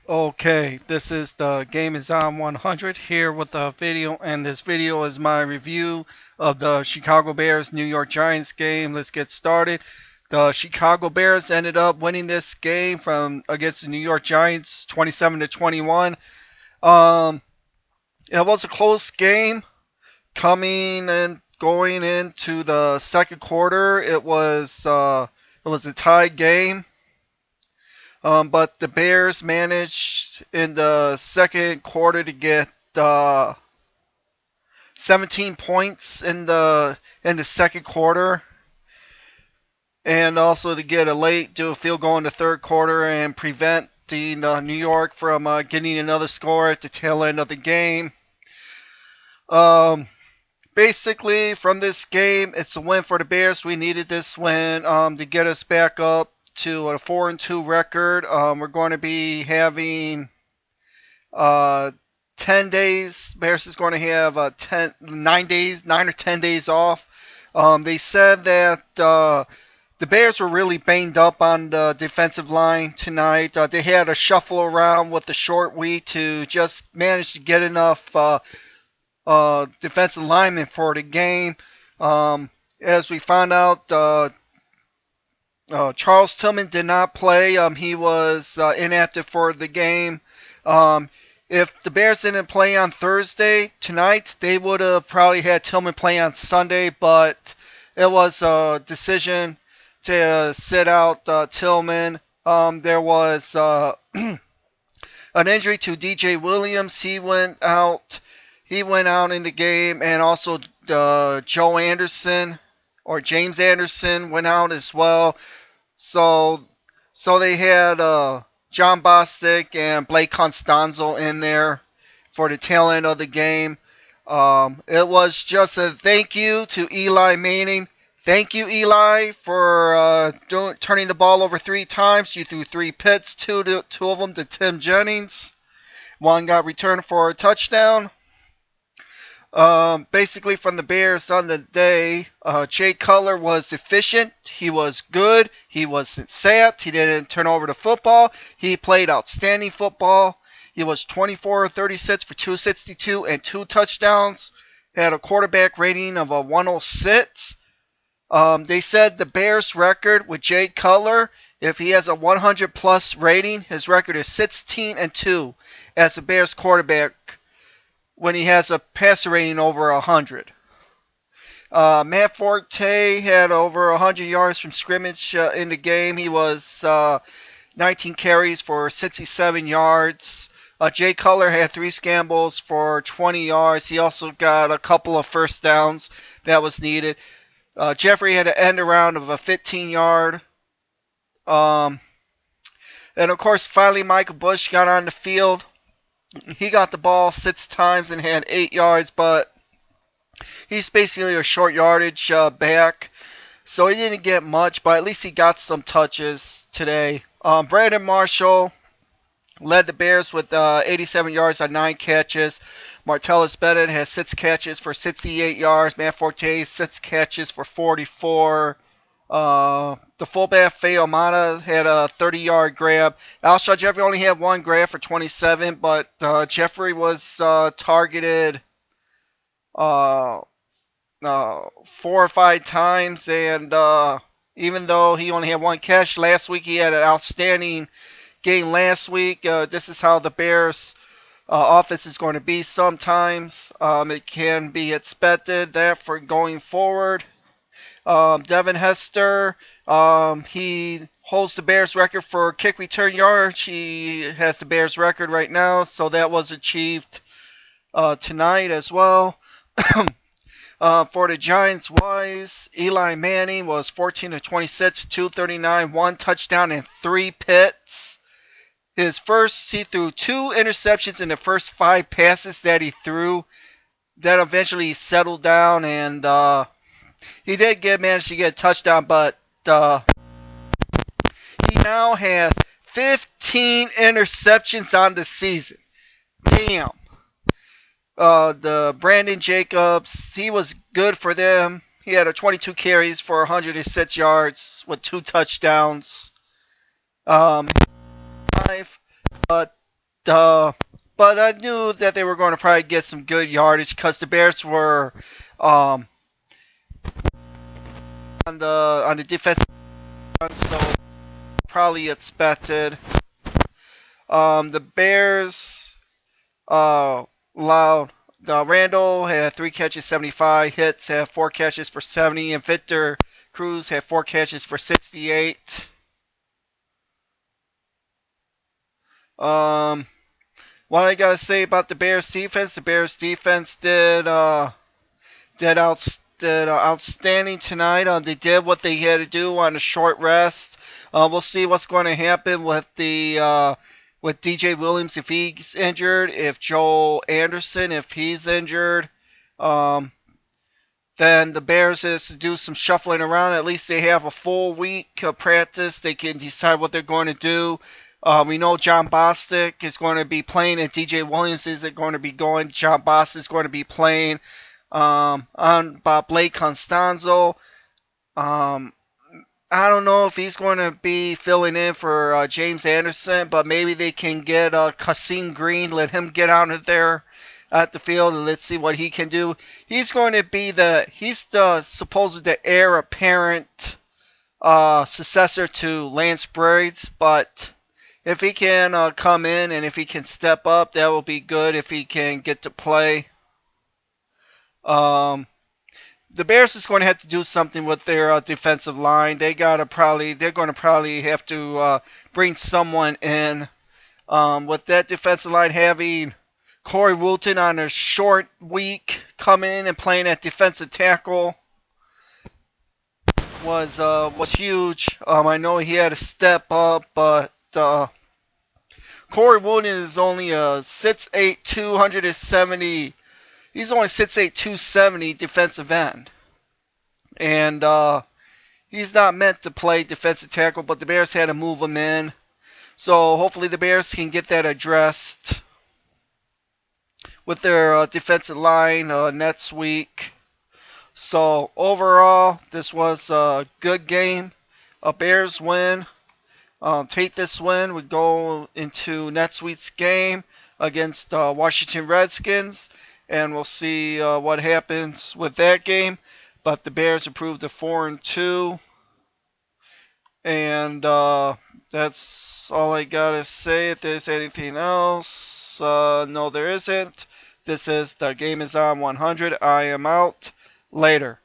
Okay, this is the Game is On 100 here with a video, and this video is my review of the Chicago Bears New York Giants game. Let's get started. The Chicago Bears ended up winning this game from against the New York Giants 27 to 21. Um, it was a close game coming and going into the second quarter. It was a tied game. But the Bears managed in the second quarter to get 17 points in the second quarter, and also to get a late do a field goal in the third quarter and prevent the New York from getting another score at the tail end of the game. Um, Basically, from this game, it's a win for the Bears. We needed this win to get us back up to a 4-2 record. We're going to be having uh, 10 days. Bears is going to have 9 or 10 days off. They said that the Bears were really banged up on the defensive line tonight. They had to shuffle around with the short week to just manage to get enough defensive linemen for the game. As we found out, Charles Tillman did not play. He was inactive for the game. If the Bears didn't play on Thursday tonight, they would have probably had Tillman play on Sunday, but it was a decision to sit out Tillman. There was an injury to DJ Williams. He went out. He went out in the game, and also Joe Anderson or James Anderson went out as well. So, so they had John Bostic and Blake Constanzo in there for the tail end of the game. It was just a thank you to Eli Manning. Thank you, Eli, for turning the ball over 3 times. You threw 3 pits, two of them to Tim Jennings. One got returned for a touchdown. Basically, from the Bears on the day, Jay Cutler was efficient. He was good. He wasn't sat. He didn't turn over the football. He played outstanding football. He was 24 or 36 for 262 and 2 touchdowns. Had a quarterback rating of a 106. They said the Bears record with Jay Cutler, if he has a 100 plus rating, his record is 16 and 2 as a Bears quarterback when he has a passer rating over 100. Matt Forte had over 100 yards from scrimmage in the game. He was 19 carries for 67 yards. Jay Cutler had 3 scrambles for 20 yards. He also got a couple of first downs that was needed. Jeffrey had an end around of a 15-yard. And of course, finally, Michael Bush got on the field. He got the ball 6 times and had 8 yards, but he's basically a short yardage back, so he didn't get much, but at least he got some touches today. Brandon Marshall led the Bears with 87 yards on 9 catches. Martellus Bennett has 6 catches for 68 yards. Matt Forte 6 catches for 44. The fullback Faye Omada had a 30-yard grab. Alshon Jeffrey only had 1 grab for 27, but Jeffrey was targeted 4 or 5 times, and even though he only had 1 catch last week, he had an outstanding game last week. This is how the Bears offense is going to be sometimes. It can be expected that for going forward. Devin Hester, he holds the Bears record for kick return yards. He has the Bears record right now, so that was achieved tonight as well. For the Giants wise, Eli Manning was 14 to 26, 239, 1 touchdown and 3 picks. He threw 2 interceptions in the first 5 passes that he threw. That eventually settled down, and he did manage to get a touchdown, but he now has 15 interceptions on the season. Damn. The Brandon Jacobs, he was good for them. He had 22 carries for 106 yards with 2 touchdowns. But but I knew that they were going to probably get some good yardage because the Bears were on the defensive front, so probably expected. The Bears allowed. Randall had 3 catches, 75. Hitz had 4 catches for 70, and Victor Cruz had 4 catches for 68. What I gotta say about the Bears defense? The Bears defense did outstanding tonight. They did what they had to do on a short rest. We'll see what's going to happen with with DJ Williams if he's injured, if Joel Anderson if he's injured. Then the Bears has to do some shuffling around. At least they have a full week of practice. They can decide what they're going to do. We know John Bostic is going to be playing, and DJ Williams isn't going to be going. John Bostic is going to be playing on Blake Constanzo. I don't know if he's going to be filling in for James Anderson, but maybe they can get Kasim Green, let him get out of there at the field, and let's see what he can do. He's going to be he's the supposed the heir apparent successor to Lance Briggs, but if he can come in and if he can step up, that will be good if he can get to play. The Bears is going to have to do something with their defensive line. They're going to probably have to bring someone in. With that defensive line having Corey Woolton on a short week coming in and playing at defensive tackle was huge. I know he had to step up, but Corey Woolton is only a 6'8", 270. He's only 6'8", 270 defensive end. And he's not meant to play defensive tackle, but the Bears had to move him in. So hopefully the Bears can get that addressed with their defensive line next week. So overall, this was a good game. A Bears win. Take this win. We go into next week's game against Washington Redskins. And we'll see what happens with that game. But the Bears improved to 4-2. And that's all I gotta say. If there's anything else, no, there isn't. This is The Game Is On 100. I am out. Later.